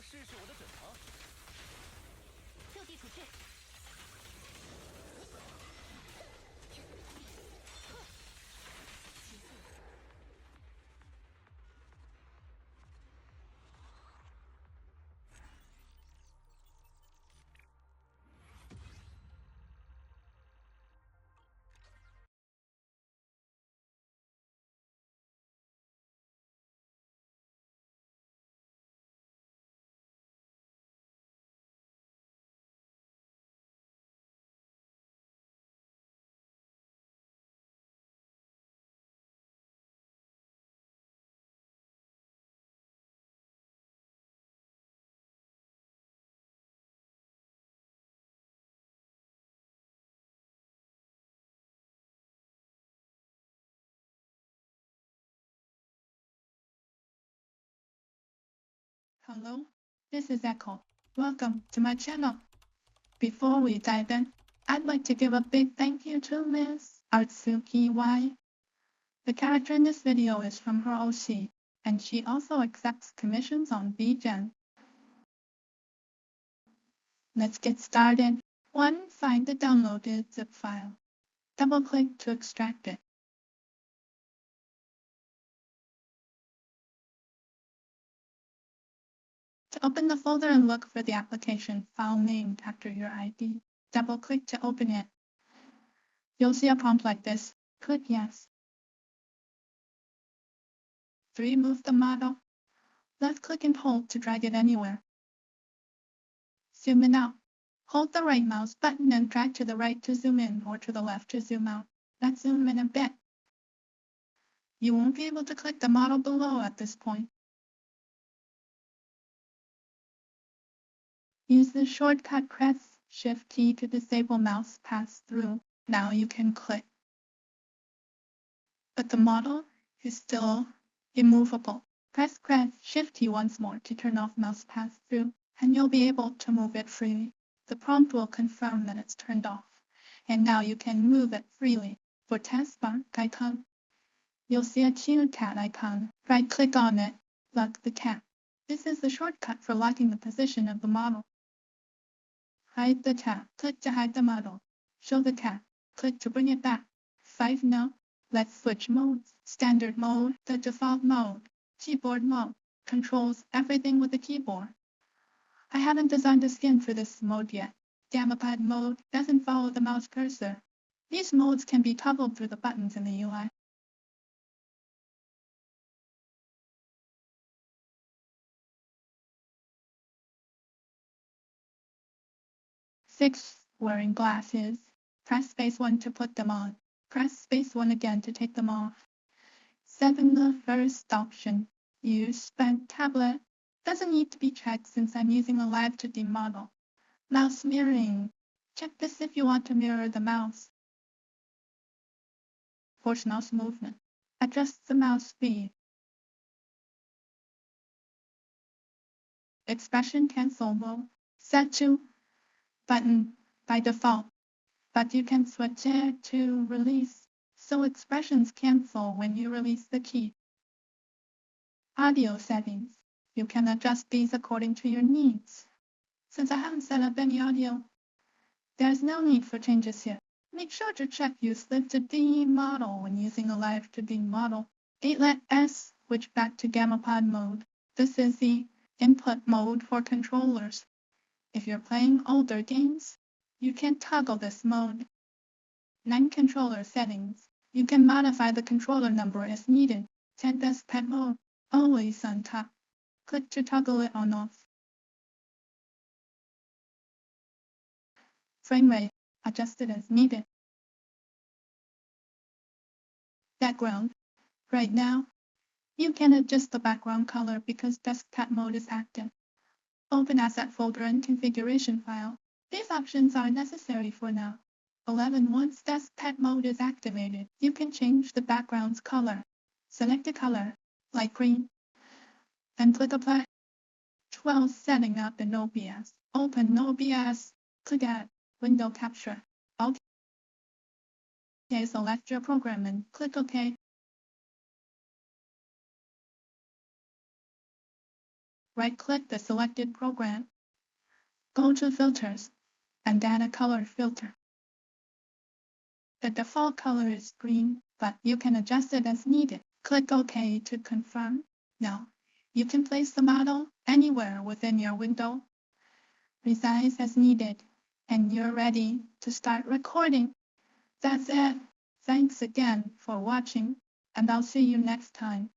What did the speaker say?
试试我的准吗？就地处置。Hello, this is Echo. Welcome to my channel. Before we dive in, I'd like to give a big thank you to Miss Artsuki Y. The character in this video is from her OC, and she also accepts commissions on VGen. Let's get started. 1. Find the downloaded zip file. Double-click to extract it. To open the folder and look for the application file named after your ID, double-click to open it. You'll see a prompt like this. Click Yes. 3. Move the model. Left-click and hold to drag it anywhere. Zoom in out. Hold the right mouse button and drag to the right to zoom in or to the left to zoom out. Let's zoom in a bit. You won't be able to click the model below at this point. Use the shortcut press Shift key to disable mouse pass-through. Now you can click. But the model is still immovable. Press Shift key once more to turn off mouse pass-through, and you'll be able to move it freely. The prompt will confirm that it's turned off, and now you can move it freely. For taskbar icon, you'll see a cute cat icon. Right-click on it, lock the cat. This is the shortcut for locking the position of the model. Hide the cat. Click to hide the model. Show the cat. Click to bring it back. 5. Now, let's switch modes. Standard mode, the default mode. Keyboard mode, controls everything with the keyboard. I haven't designed a skin for this mode yet. Demystified mode doesn't follow the mouse cursor. These modes can be toggled through the buttons in the UI. 6. Wearing glasses. Press space 1 to put them on. Press space 1 again to take them off. 7. The first option. Use spent tablet. Doesn't need to be checked since I'm using a live 2D model. Mouse mirroring. Check this if you want to mirror the mouse. Force mouse movement. Adjust the mouse speed. Expression cancel mode. Set to button by default, but you can switch it to release, so expressions cancel when you release the key. Audio settings. You can adjust these according to your needs. Since I haven't set up any audio, there's no need for changes here. Make sure to check use live 2D model when using a live 2D model. 8. Let S switch back to Demystified mode. This is the input mode for controllers. If you're playing older games, you can toggle this mode. 9. Controller settings. You can modify the controller number as needed. 10. Desktop mode, always on top. Click to toggle it on off. Frame rate, adjusted as needed. Background. Right now, you can adjust the background color because desktop mode is active. Open asset folder and configuration file. These options are necessary for now. 11. Once desktop mode is activated, you can change the background's color. Select a color, like green, and click Apply. 12. Setting up in OBS. Open OBS. Click Add Window Capture. OK. Select your program and click OK. right-click the selected program. Go to Filters and add a color filter. The default color is green, but you can adjust it as needed. Click OK to confirm. Now, you can place the model anywhere within your window. Resize as needed, and you're ready to start recording. That's it. Thanks again for watching, and I'll see you next time.